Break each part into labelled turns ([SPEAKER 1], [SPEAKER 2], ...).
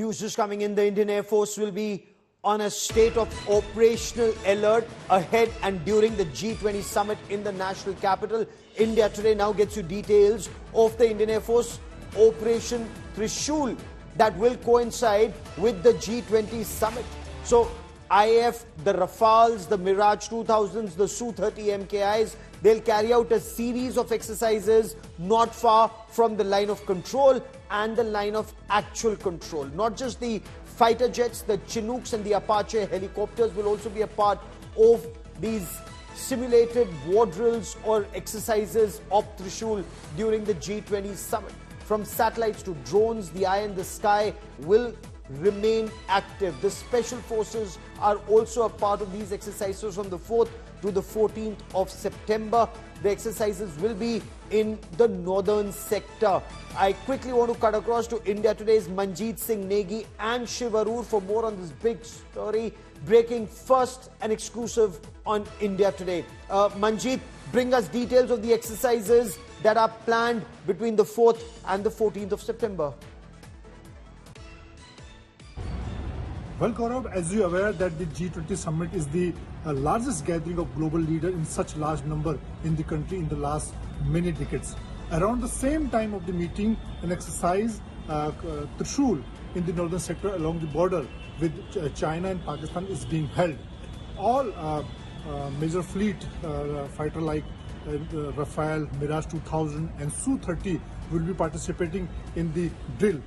[SPEAKER 1] news just coming in. The Indian Air Force will be on a state of operational alert ahead and during the G20 summit in the national capital. India Today now gets you details of the Indian Air Force Operation Trishul that will coincide with the G20 summit. So IAF, the Rafales, the Mirage 2000s, the Su-30 MKIs, they'll carry out a series of exercises not far from the line of control and the line of actual control. Not just the fighter jets, the Chinooks and the Apache helicopters will also be a part of these simulated war drills or exercises of Trishul during the G20 summit. From satellites to drones, the eye in the sky will remain active. The special forces are also a part of these exercises from the 4th to the 14th of September. The exercises will be in the northern sector. I quickly want to cut across to India Today's Manjeet Singh Negi and Shiv Arur for more on this big story, breaking first and exclusive on India Today. Manjeet, bring us details of the exercises that are planned between the 4th and the 14th of September.
[SPEAKER 2] Well, Gaurav, as you are aware that the G20 summit is the largest gathering of global leaders in such large number in the country in the last many decades. Around the same time of the meeting, an exercise, Trishul, in the northern sector along the border with China and Pakistan is being held. All major fleet fighter like Rafale, Mirage 2000 and Su-30 will be participating in the drill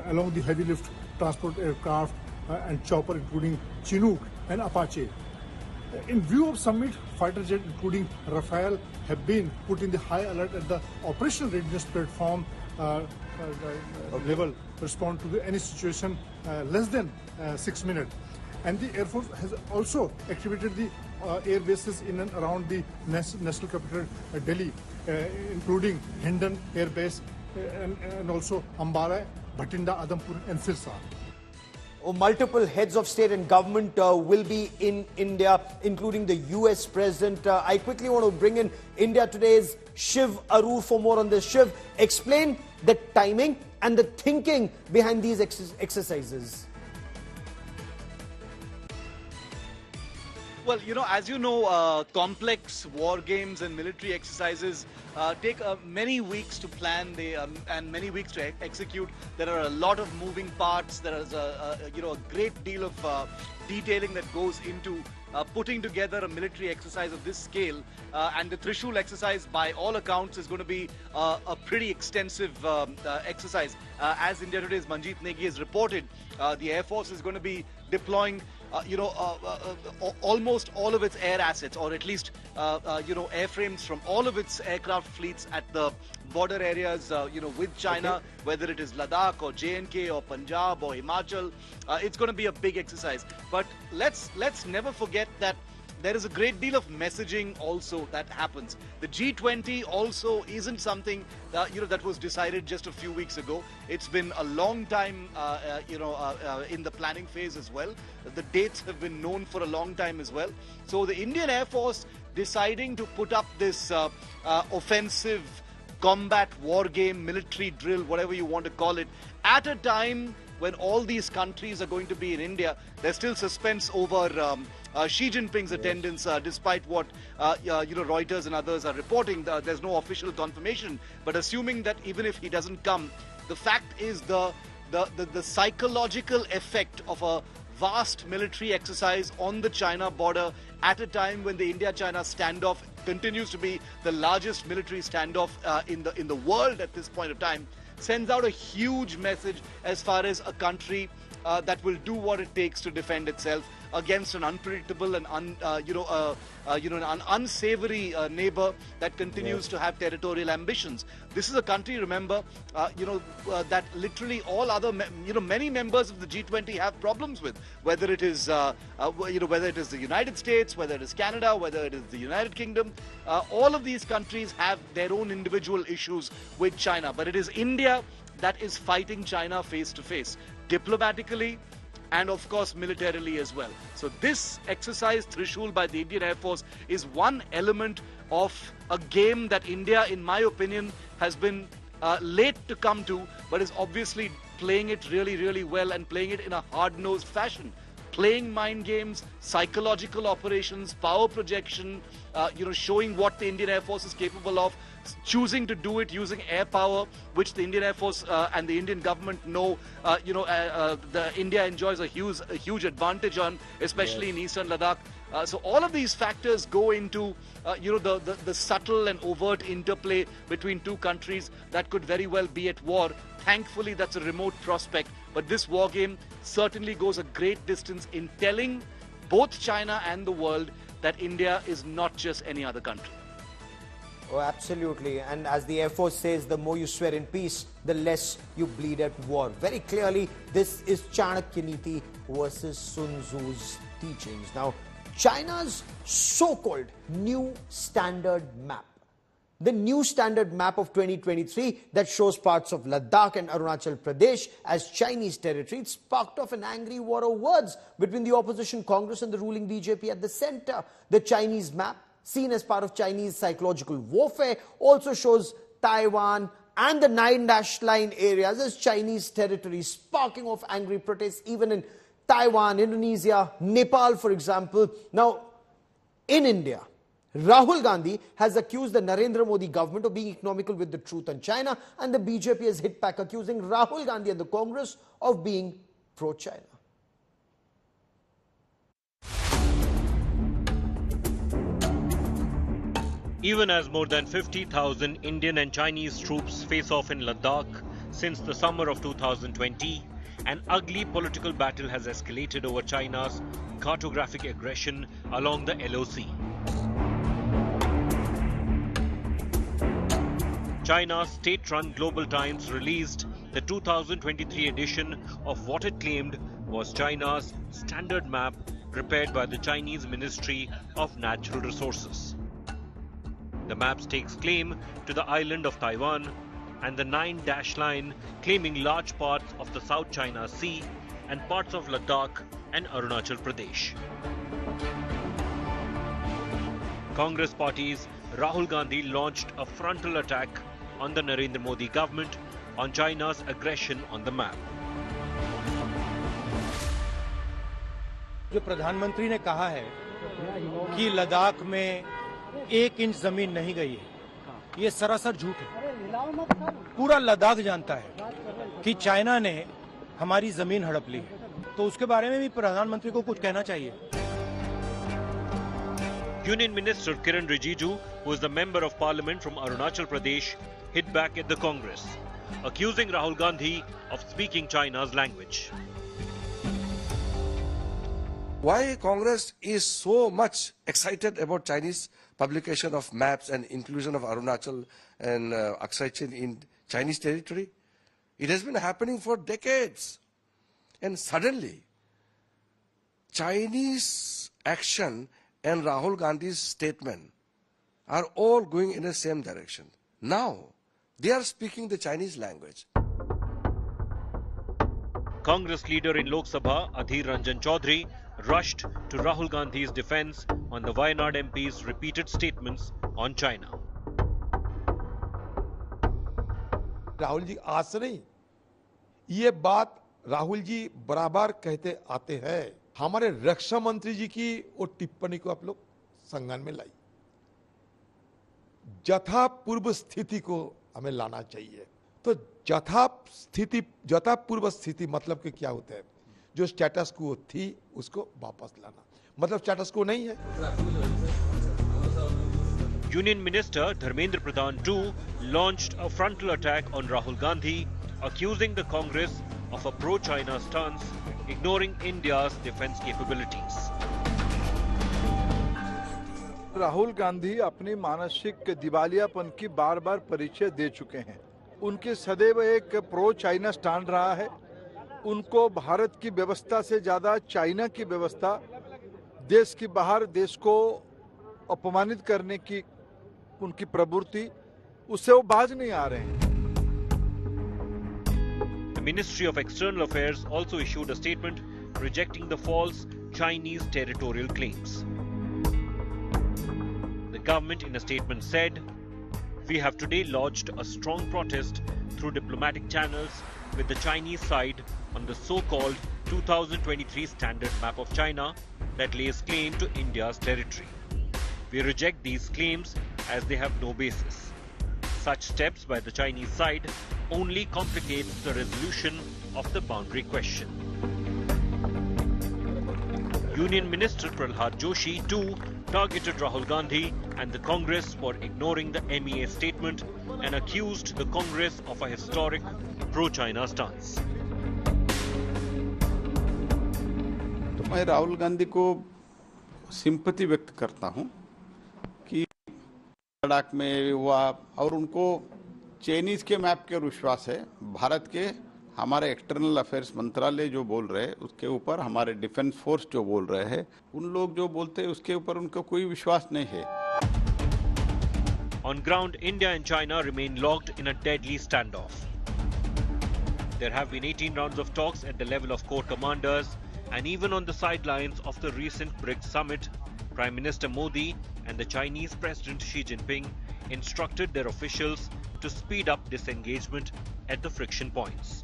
[SPEAKER 2] along the heavy lift transport aircraft and chopper including Chinook and Apache. In view of summit, fighter jets including Rafale have been put in the high alert at the operational readiness platform level to respond to any situation less than 6 minutes. And the Air Force has also activated the air bases in and around the national capital Delhi, including Hindon Air Base and also Ambala, Bhatinda, Adampur and Sirsa.
[SPEAKER 1] Multiple heads of state and government will be in India, including the US President. I quickly want to bring in India Today's Shiv Arur for more on this. Shiv, explain the timing and the thinking behind these exercises.
[SPEAKER 3] Well, as you know, complex war games and military exercises take many weeks to plan and many weeks to execute. There are a lot of moving parts. There is a great deal of detailing that goes into putting together a military exercise of this scale. And the Trishul exercise, by all accounts, is going to be a pretty extensive exercise. As India Today's Manjeet Negi has reported, the Air Force is going to be deploying almost all of its air assets, or at least airframes from all of its aircraft fleets at the border areas with China, okay, whether it is Ladakh or J&K or Punjab or Himachal. It's going to be a big exercise, but let's never forget that there is a great deal of messaging also that happens. The G20 also isn't something that was decided just a few weeks ago. It's been a long time in the planning phase as well. The dates have been known for a long time as well. So the Indian Air Force deciding to put up this offensive combat war game, military drill, whatever you want to call it, at a time when all these countries are going to be in India. There's still suspense over Xi Jinping's attendance, despite what Reuters and others are reporting. There's no official confirmation, but assuming that even if he doesn't come, the fact is the psychological effect of a vast military exercise on the China border at a time when the India-China standoff continues to be the largest military standoff in the world at this point of time, sends out a huge message as far as a country that will do what it takes to defend itself against an unpredictable and an unsavory neighbor that continues to have territorial ambitions. This is a country, remember, that literally all other, many members of the G20 have problems with, whether it is, whether it is the United States, whether it is Canada, whether it is the United Kingdom. All of these countries have their own individual issues with China, but it is India that is fighting China face to face, diplomatically, and of course militarily as well. So this exercise, Trishul, by the Indian Air Force is one element of a game that India, in my opinion, has been late to come to, but is obviously playing it really, really well and playing it in a hard-nosed fashion. Playing mind games, psychological operations, power projection, showing what the Indian Air Force is capable of, choosing to do it using air power, which the Indian Air Force and the Indian government know, India enjoys a huge advantage on, especially in eastern Ladakh. So all of these factors go into, the subtle and overt interplay between two countries that could very well be at war. Thankfully, that's a remote prospect. But this war game certainly goes a great distance in telling both China and the world that India is not just any other country.
[SPEAKER 1] Oh, absolutely. And as the Air Force says, the more you swear in peace, the less you bleed at war. Very clearly, this is Chanakya Niti versus Sun Tzu's teachings. Now, China's so-called new standard map. The new standard map of 2023 that shows parts of Ladakh and Arunachal Pradesh as Chinese territory. It sparked off an angry war of words between the opposition Congress and the ruling BJP at the center. The Chinese map, seen as part of Chinese psychological warfare, also shows Taiwan and the 9-line areas as Chinese territory, sparking off angry protests even in Taiwan, Indonesia, Nepal, for example. Now, in India, Rahul Gandhi has accused the Narendra Modi government of being economical with the truth on China, and the BJP has hit back accusing Rahul Gandhi and the Congress of being pro-China.
[SPEAKER 4] Even as more than 50,000 Indian and Chinese troops face off in Ladakh since the summer of 2020, an ugly political battle has escalated over China's cartographic aggression along the LOC. China's state-run Global Times released the 2023 edition of what it claimed was China's standard map prepared by the Chinese Ministry of Natural Resources. The map stakes claim to the island of Taiwan and the 9-line claiming large parts of the South China Sea and parts of Ladakh and Arunachal Pradesh. Congress party's Rahul Gandhi launched a frontal attack on the Narendra Modi government on China's aggression on the map.
[SPEAKER 5] जो प्रधानमंत्री ने कहा है कि लद्दाख में 1 inch जमीन नहीं गई है, ये सरासर झूठ है। पूरा लद्दाख जानता है कि चाइना ने हमारी जमीन हड़प ली है, तो उसके बारे में भी प्रधानमंत्री को कुछ कहना चाहिए।
[SPEAKER 4] Union Minister Kiran Rijiju, who is the Member of Parliament from Arunachal Pradesh, hit back at the Congress, accusing Rahul Gandhi of speaking China's language.
[SPEAKER 6] Why Congress is so much excited about Chinese publication of maps and inclusion of Arunachal and Aksai Chin in Chinese territory? It has been happening for decades. And suddenly, Chinese action and Rahul Gandhi's statement are all going in the same direction. Now, they are speaking the Chinese language.
[SPEAKER 4] Congress leader in Lok Sabha, Adhir Ranjan Chaudhary, rushed to Rahul Gandhi's defense on the Wayanad MP's repeated statements on China.
[SPEAKER 7] Rahul ji आज से नहीं, ये बात राहुल जी बराबर कहते आते हैं। हमारे रक्षा मंत्री जी की वो टिप्पणी को आप लोग संज्ञान में लाई। यथा पूर्व स्थिति को हमें लाना चाहिए। तो यथा पूर्व स्थिति मतलब कि क्या होता है? जो स्टेटस को थी उसको वापस लाना, मतलब स्टेटस को नहीं है।
[SPEAKER 4] Union Minister Dharmendra Pradhan too launched a frontal attack on Rahul Gandhi, accusing the Congress of a pro-China stance, ignoring India's defense capabilities.
[SPEAKER 8] Rahul Gandhi अपनी मानसिक दिवालियापन की बार-बार परिचय दे चुके हैं। उनके सदैव एक प्रो चाइना स्टैंड रहा है। उनको भारत की व्यवस्था से ज्यादा चाइना की व्यवस्था, देश की बाहर देश को अपमानित करने की उनकी प्रवृत्ति, उससे वो बाज नहीं आ रहे हैं।
[SPEAKER 4] The Ministry of External Affairs also issued a statement rejecting the false Chinese territorial claims. The government in a statement said, "We have today lodged a strong protest through diplomatic channels with the Chinese side on the so-called 2023 standard map of China that lays claim to India's territory. We reject these claims as they have no basis. Such steps by the Chinese side only complicates the resolution of the boundary question. Union Minister Prahlad Joshi too targeted Rahul Gandhi and the Congress for ignoring the MEA statement and accused the Congress of a historic pro-China stance.
[SPEAKER 9] तो मैं राहुल गांधी को sympathy व्यक्त करता हूं कि लद्दाख में हुआ और उनको चाइनीज के मैप के विश्वास है। भारत के हमारे एक्सटर्नल अफेयर्स मंत्रालय जो बोल रहे हैं उसके ऊपर, हमारे डिफेंस फोर्स जो बोल रहे हैं, उन लोग जो बोलते हैं उसके ऊपर उनको कोई विश्वास नहीं है।
[SPEAKER 4] On ground, India and China remain locked in a deadly standoff. There have been 18 rounds of talks at the level of corps commanders, and even on the sidelines of the recent BRICS summit, Prime Minister Modi and the Chinese President Xi Jinping instructed their officials to speed up disengagement at the friction points.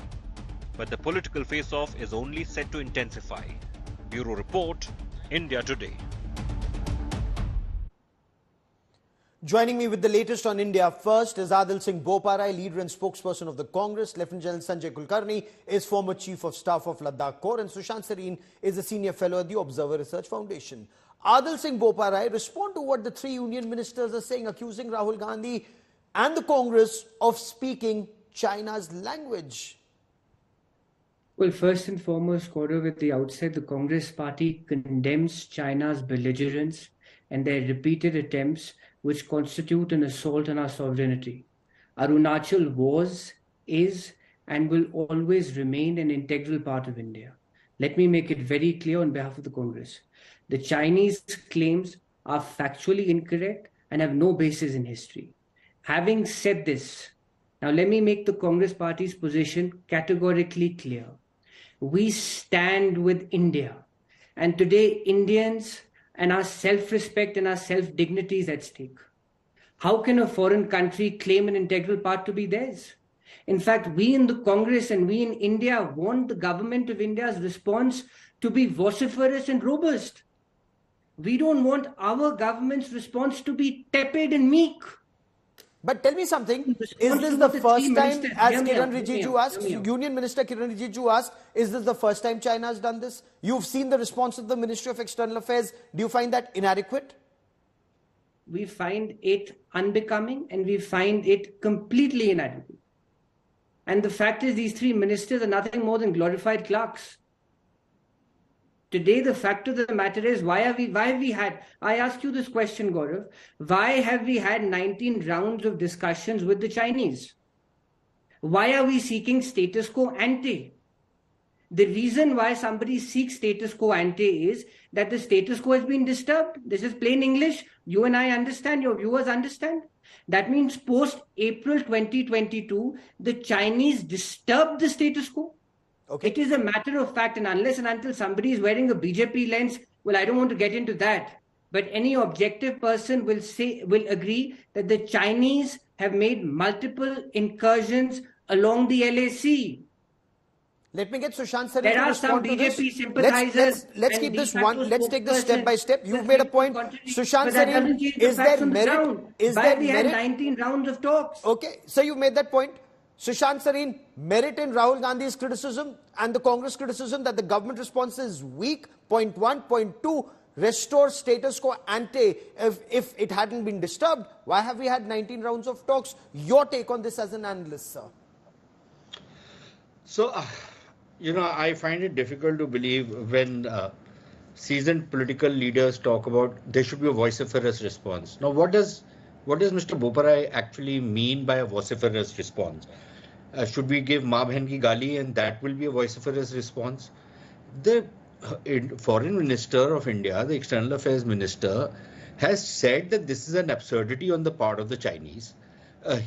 [SPEAKER 4] But the political face-off is only set to intensify. Bureau Report, India Today.
[SPEAKER 1] Joining me with the latest on India First is Adil Singh Boparai, leader and spokesperson of the Congress. Lieutenant General Sanjay Kulkarni is former Chief of Staff of Ladakh Corps, and Sushant Sareen is a senior fellow at the Observer Research Foundation. Adil Singh Boparai, respond to what the three union ministers are saying, accusing Rahul Gandhi and the Congress of speaking China's language.
[SPEAKER 10] Well, first and foremost, Gaurav, at the outset, the Congress party condemns China's belligerence and their repeated attempts which constitute an assault on our sovereignty. Arunachal was, is, and will always remain an integral part of India. Let me make it very clear on behalf of the Congress. The Chinese claims are factually incorrect and have no basis in history. Having said this, now let me make the Congress party's position categorically clear. We stand with India, and today Indians and our self-respect and our self-dignity is at stake. How can a foreign country claim an integral part to be theirs? In fact, we in the Congress and we in India want the government of India's response to be vociferous and robust. We don't want our government's response to be tepid and meek.
[SPEAKER 1] But tell me something, is this the first time, as Kiran Rijiju asked, Union Minister Kiran Rijiju asked, is this the first time China has done this? You've seen the response of the Ministry of External Affairs. Do you find that inadequate?
[SPEAKER 10] We find it unbecoming and we find it completely inadequate. And the fact is, these three ministers are nothing more than glorified clerks. Today, the fact of the matter is, why have we had, I ask you this question, Gaurav, why have we had 19 rounds of discussions with the Chinese? Why are we seeking status quo ante? The reason why somebody seeks status quo ante is that the status quo has been disturbed. This is plain English. You and I understand, your viewers understand. That means post-April 2022, the Chinese disturbed the status quo. Okay. It is a matter of fact, and unless and until somebody is wearing a BJP lens, well, I don't want to get into that. But any objective person will agree that the Chinese have made multiple incursions along the LAC.
[SPEAKER 1] Let me get Sushant Sareen
[SPEAKER 10] to respond to this. There are some BJP sympathizers.
[SPEAKER 1] Let's keep this one. Let's take this step by step. You've made a point. Sushant Sareen, is there merit? Is there merit? We had
[SPEAKER 10] 19 rounds of talks.
[SPEAKER 1] Okay, so you've made that point. Sushant Sareen, merit in Rahul Gandhi's criticism and the Congress criticism that the government response is weak. Point one. Point two, restore status quo ante. If it hadn't been disturbed, why have we had 19 rounds of talks? Your take on this as an analyst, sir.
[SPEAKER 11] So, I find it difficult to believe when seasoned political leaders talk about there should be a vociferous response. Now, what does Mr. Boparai actually mean by a vociferous response? Should we give maa behan ki gali and that will be a vociferous response? The foreign minister of India, the external affairs minister, has said that this is an absurdity on the part of the Chinese.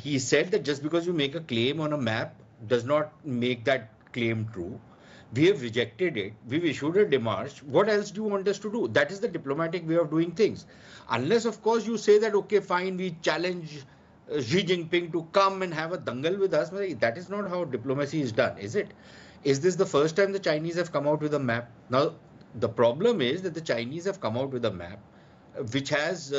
[SPEAKER 11] He said that just because you make a claim on a map does not make that claim true. We have rejected it. We've issued a démarche. What else do you want us to do? That is the diplomatic way of doing things. Unless, of course, you say that, okay, fine, we challenge Xi Jinping to come and have a dangal with us. That is not how diplomacy is done, is it? Is this the first time the Chinese have come out with a map? Now, the problem is that the Chinese have come out with a map which has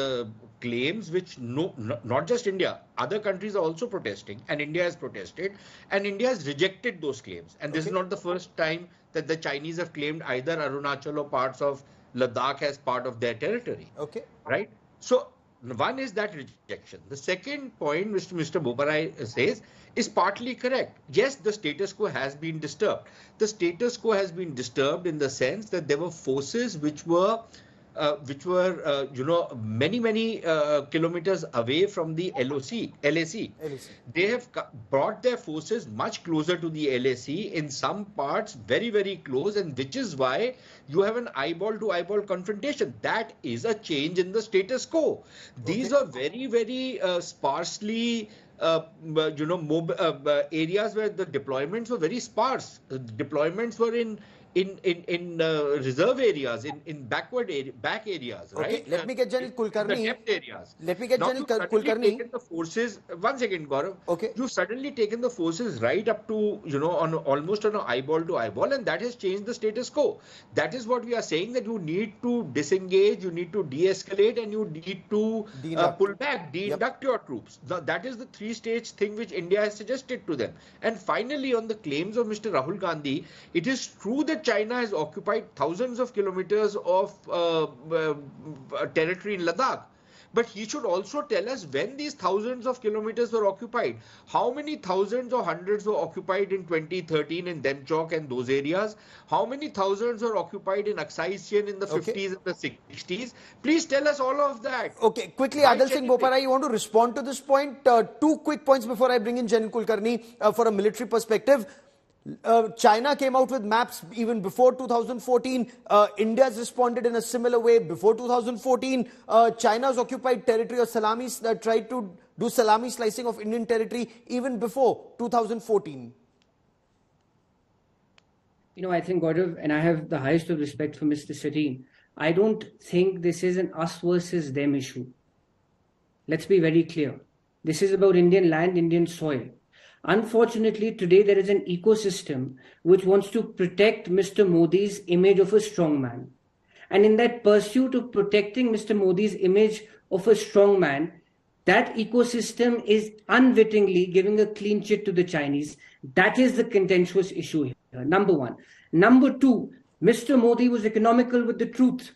[SPEAKER 11] claims which not just India, other countries are also protesting, and India has protested, and India has rejected those claims. And this is not the first time that the Chinese have claimed either Arunachal or parts of Ladakh as part of their territory.
[SPEAKER 1] Okay.
[SPEAKER 11] Right? So, one is that rejection. The second point, which Mr. Boparai says, is partly correct. Yes, the status quo has been disturbed. The status quo has been disturbed in the sense that there were forces which were many kilometers away from the LAC. They have brought their forces much closer to the LAC, in some parts very, very close, and which is why you have an eyeball-to-eyeball confrontation. That is a change in the status quo. These are very, very sparsely areas where the deployments were very sparse. Deployments were in reserve areas, in back areas, right?
[SPEAKER 1] Okay, let me get General Kulkarni.
[SPEAKER 11] The depth areas.
[SPEAKER 1] Let me get General Kulkarni.
[SPEAKER 11] Taken the forces. One second, Gaurav.
[SPEAKER 1] Okay.
[SPEAKER 11] You've suddenly taken the forces right up to, almost on an eyeball to eyeball, and that has changed the status quo. That is what we are saying, that you need to disengage, you need to de-escalate, and you need to pull back, de-induct your troops. That is the three-stage thing which India has suggested to them. And finally, on the claims of Mr. Rahul Gandhi, it is true that China has occupied thousands of kilometers of territory in Ladakh. But he should also tell us when these thousands of kilometers were occupied. How many thousands or hundreds were occupied in 2013 in Demchok and those areas? How many thousands were occupied in Aksai Chin in the 50s and the 60s? Please tell us all of that.
[SPEAKER 1] Okay, quickly, Adil Singh Boparai, you want to respond to this point? Two quick points before I bring in General Kulkarni for a military perspective. China came out with maps even before 2014. India has responded in a similar way before 2014. China's occupied territory or tried to do salami slicing of Indian territory even before 2014.
[SPEAKER 10] I think, Gaurav, and I have the highest of respect for Mr. Sareen, I don't think this is an us versus them issue. Let's be very clear. This is about Indian land, Indian soil. Unfortunately, today there is an ecosystem which wants to protect Mr. Modi's image of a strong man. And in that pursuit of protecting Mr. Modi's image of a strong man, that ecosystem is unwittingly giving a clean chit to the Chinese. That is the contentious issue here, number one. Number two, Mr. Modi was economical with the truth.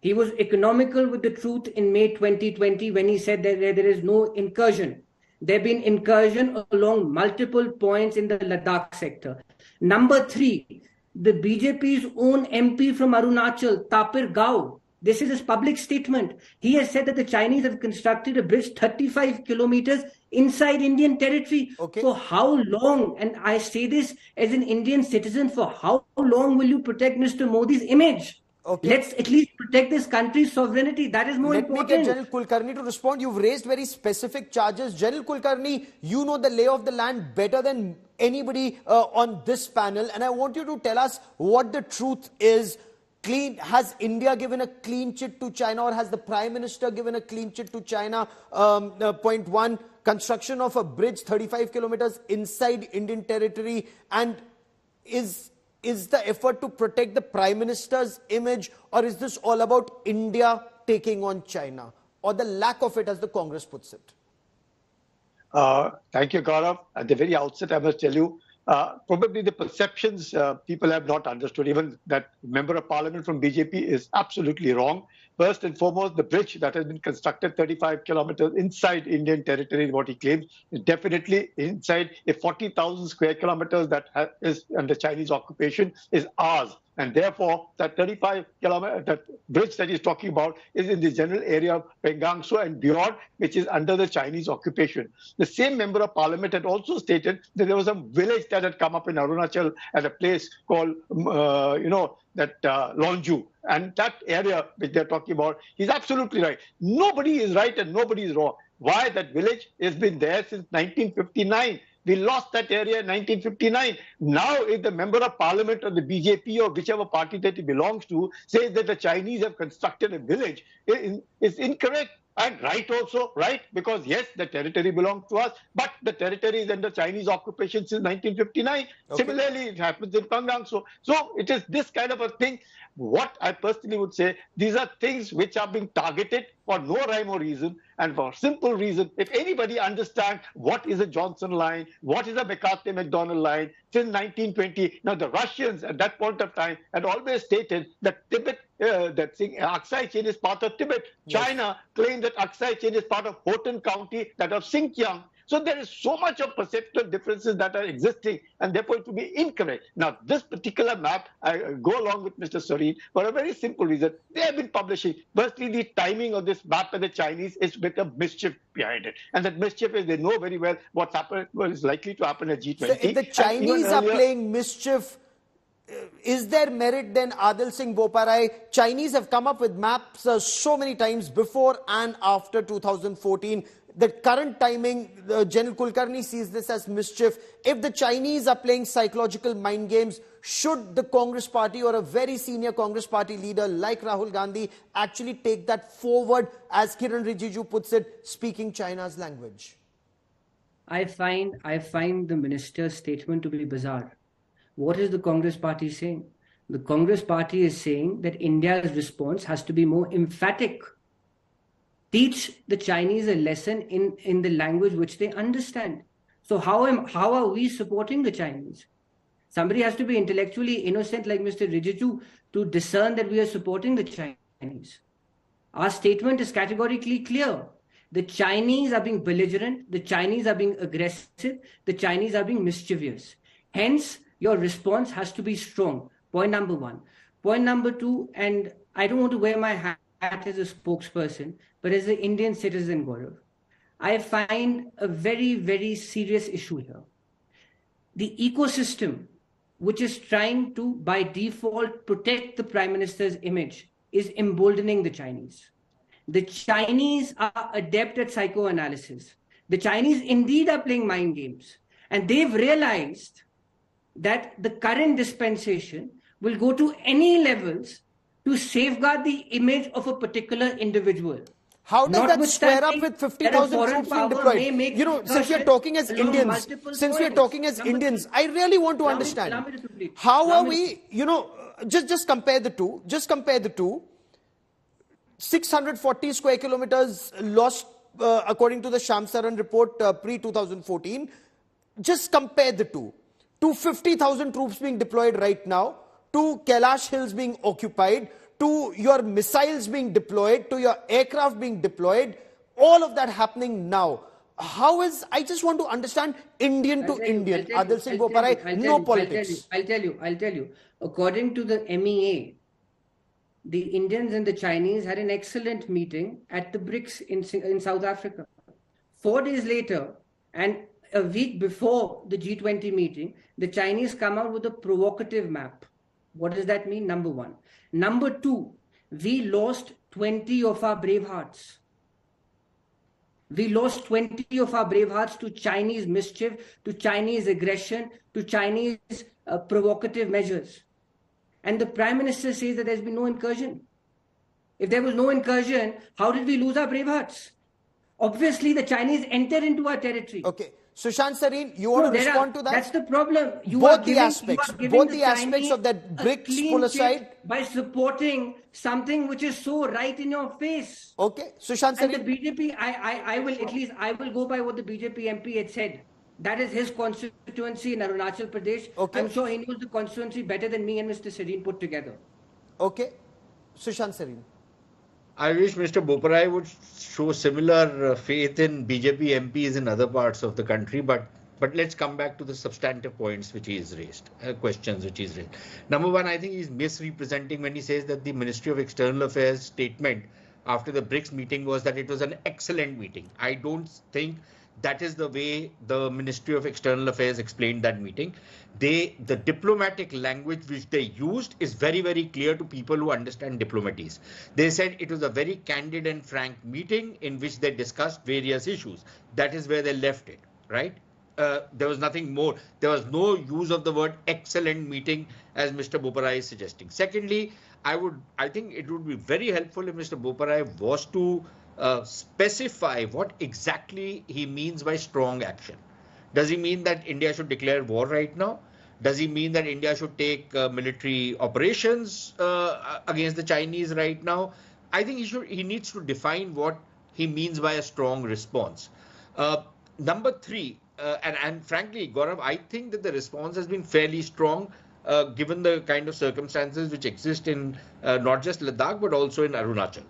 [SPEAKER 10] He was economical with the truth in May 2020 when he said that there is no incursion. There have been incursion along multiple points in the Ladakh sector. Number three, the BJP's own MP from Arunachal, Tapir Gao, this is his public statement. He has said that the Chinese have constructed a bridge 35 kilometers inside Indian territory.
[SPEAKER 1] Okay.
[SPEAKER 10] For how long, and I say this as an Indian citizen, for how long will you protect Mr. Modi's image?
[SPEAKER 1] Okay.
[SPEAKER 10] Let's at least protect this country's sovereignty. That is more important.
[SPEAKER 1] Let me get General Kulkarni to respond. You've raised very specific charges. General Kulkarni, you know the lay of the land better than anybody on this panel. And I want you to tell us what the truth is. Has India given a clean chit to China, or has the Prime Minister given a clean chit to China? Point one, construction of a bridge 35 kilometers inside Indian territory. And is the effort to protect the Prime Minister's image, or is this all about India taking on China, or the lack of it, as the Congress puts it?
[SPEAKER 12] Thank you, Gaurav. At the very outset, I must tell you, probably the perceptions people have not understood. Even that member of parliament from BJP is absolutely wrong. First and foremost, the bridge that has been constructed 35 kilometers inside Indian territory, what he claims, is definitely inside a 40,000 square kilometers that is under Chinese occupation is ours. And therefore, that 35 kilometer, that bridge that he's talking about is in the general area of Pengangsu and beyond, which is under the Chinese occupation. The same member of parliament had also stated that there was a village that had come up in Arunachal at a place called, Longju. And that area which they're talking about, he's absolutely right. Nobody is right and nobody is wrong. Why? That village has been there since 1959. We lost that area in 1959. Now, if the member of parliament or the BJP or whichever party that he belongs to says that the Chinese have constructed a village, it's incorrect. And right also, right? Because yes, the territory belongs to us, but the territory is under Chinese occupation since 1959.
[SPEAKER 1] Okay.
[SPEAKER 12] Similarly, it happens in Pangang. So it is this kind of a thing. What I personally would say, these are things which are being targeted for no rhyme or reason, and for simple reason. If anybody understands what is a Johnson line, what is a McCarthy-McDonald line, since 1920, now the Russians at that point of time had always stated that Tibet, that thing, Aksai chain is part of Tibet.
[SPEAKER 1] Yes.
[SPEAKER 12] China claimed that Aksai chain is part of Hotan County, that of Xinjiang. So there is so much of perceptual differences that are existing, and therefore it will be incorrect. Now, this particular map, I go along with Mr. Sareen for a very simple reason. They have been publishing. Firstly, the timing of this map by the Chinese is with a mischief behind it. And that mischief is they know very well what's happened, what is likely to happen at G20.
[SPEAKER 1] So if the Chinese are playing mischief, is there merit then, Adil Singh Boparai? Chinese have come up with maps so many times before and after 2014. The current timing, General Kulkarni sees this as mischief. If the Chinese are playing psychological mind games, should the Congress party or a very senior Congress party leader like Rahul Gandhi actually take that forward, as Kiran Rijiju puts it, speaking China's language?
[SPEAKER 10] I find the minister's statement to be bizarre. What is the Congress party saying? The Congress party is saying that India's response has to be more emphatic. Teach the Chinese a lesson in the language which they understand. So how are we supporting the Chinese? Somebody has to be intellectually innocent like Mr. Rijiju to discern that we are supporting the Chinese. Our statement is categorically clear. The Chinese are being belligerent, the Chinese are being aggressive, the Chinese are being mischievous. Hence, your response has to be strong. Point number one. Point number two, and I don't want to wear my hat as a spokesperson, but as an Indian citizen, Gaurav, I find a very, very serious issue here. The ecosystem, which is trying to, by default, protect the Prime Minister's image, is emboldening the Chinese. The Chinese are adept at psychoanalysis. The Chinese indeed are playing mind games. And they've realized that the current dispensation will go to any levels to safeguard the image of a particular individual.
[SPEAKER 1] How does that square up with 50,000 troops being deployed? You know, since we are talking as Indians, I really want to understand, how are we, you know, just compare the two. Just compare the two. 640 square kilometers lost, according to the Shamsaran report, pre-2014. Just compare the two. To 50,000 troops being deployed right now, to Kailash Hills being occupied, to your missiles being deployed, to your aircraft being deployed, all of that happening now. How is, I just want to understand Indian to Indian. Adil Singh Boparai, no politics.
[SPEAKER 10] I'll tell you. According to the MEA, the Indians and the Chinese had an excellent meeting at the BRICS in South Africa. 4 days later, and a week before the G20 meeting, the Chinese come out with a provocative map. What does that mean? Number one. Number two, we lost 20 of our brave hearts. We lost 20 of our brave hearts to Chinese mischief, to Chinese aggression, to Chinese provocative measures. And the Prime Minister says that there's been no incursion. If there was no incursion, how did we lose our brave hearts? Obviously, the Chinese entered into our territory.
[SPEAKER 1] Okay. Sushant Sareen, you want to respond to that?
[SPEAKER 10] That's the problem.
[SPEAKER 1] Both the aspects of that BRICS pull aside.
[SPEAKER 10] By supporting something which is so right in your face.
[SPEAKER 1] Okay. Sushant Sareen.
[SPEAKER 10] And the BJP, I will go by what the BJP MP had said. That is his constituency in Arunachal Pradesh.
[SPEAKER 1] Okay.
[SPEAKER 10] I'm sure he knows the constituency better than me and Mr. Sareen put together.
[SPEAKER 1] Okay. Sushant Sareen.
[SPEAKER 11] I wish Mr. Boparai would show similar faith in BJP MPs in other parts of the country, but let's come back to the substantive points which he has raised, questions which he's raised. Number one, I think he's misrepresenting when he says that the Ministry of External Affairs statement after the BRICS meeting was that it was an excellent meeting. I don't think that is the way the Ministry of External Affairs explained that meeting. The diplomatic language which they used is very, very clear to people who understand diplomatics. They said it was a very candid and frank meeting in which they discussed various issues. That is where they left it, right? There was nothing more. There was no use of the word excellent meeting as Mr. Boparai is suggesting. Secondly, I think it would be very helpful if Mr. Boparai was to specify what exactly he means by strong action. Does he mean that India should declare war right now? Does he mean that India should take military operations against the Chinese right now? I think he needs to define what he means by a strong response. Number three, and frankly, Gaurav, I think that the response has been fairly strong given the kind of circumstances which exist in not just Ladakh but also in Arunachal.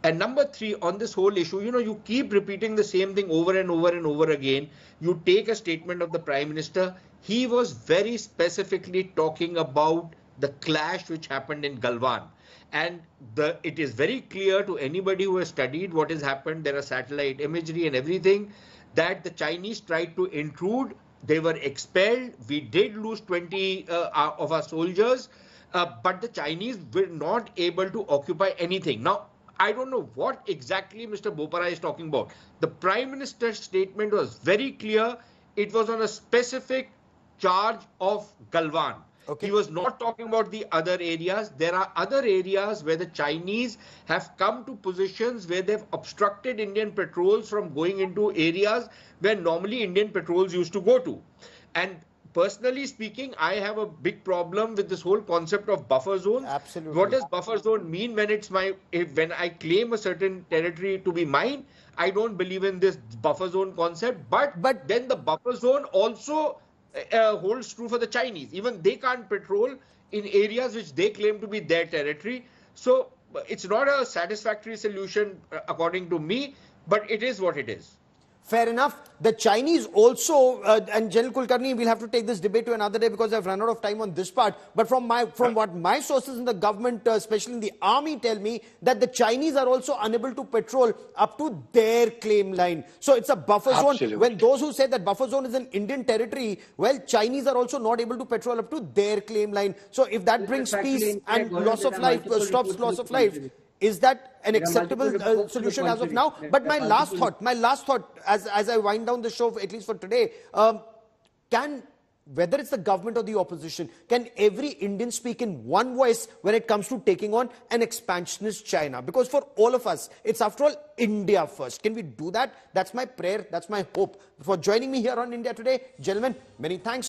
[SPEAKER 11] And number three, on this whole issue, you keep repeating the same thing over and over and over again. You take a statement of the Prime Minister. He was very specifically talking about the clash which happened in Galwan. And it is very clear to anybody who has studied what has happened, there are satellite imagery and everything, that the Chinese tried to intrude. They were expelled. We did lose 20 of our soldiers, but the Chinese were not able to occupy anything. Now, I don't know what exactly Mr. Bopara is talking about. The Prime Minister's statement was very clear. It was on a specific charge of Galwan. Okay. He was not talking about the other areas. There are other areas where the Chinese have come to positions where they've obstructed Indian patrols from going into areas where normally Indian patrols used to go to. And personally speaking, I have a big problem with this whole concept of buffer zones.
[SPEAKER 1] Absolutely.
[SPEAKER 11] What does buffer zone mean when when I claim a certain territory to be mine? I don't believe in this buffer zone concept. But then the buffer zone also holds true for the Chinese. Even they can't patrol in areas which they claim to be their territory. So it's not a satisfactory solution according to me, but it is what it is.
[SPEAKER 1] Fair enough. The Chinese also, and General Kulkarni, we'll have to take this debate to another day because I've run out of time on this part. But from what my sources in the government, especially in the army, tell me that the Chinese are also unable to patrol up to their claim line. So it's a buffer zone. When those who say that buffer zone is an Indian territory, well, Chinese are also not able to patrol up to their claim line. So if that brings peace and loss of life, stops loss of life, is that an acceptable solution as of now? But my last thought, as I wind down the show, at least for today, whether it's the government or the opposition, can every Indian speak in one voice when it comes to taking on an expansionist China? Because for all of us, it's after all India first. Can we do that? That's my prayer. That's my hope. For joining me here on India Today, gentlemen, many thanks.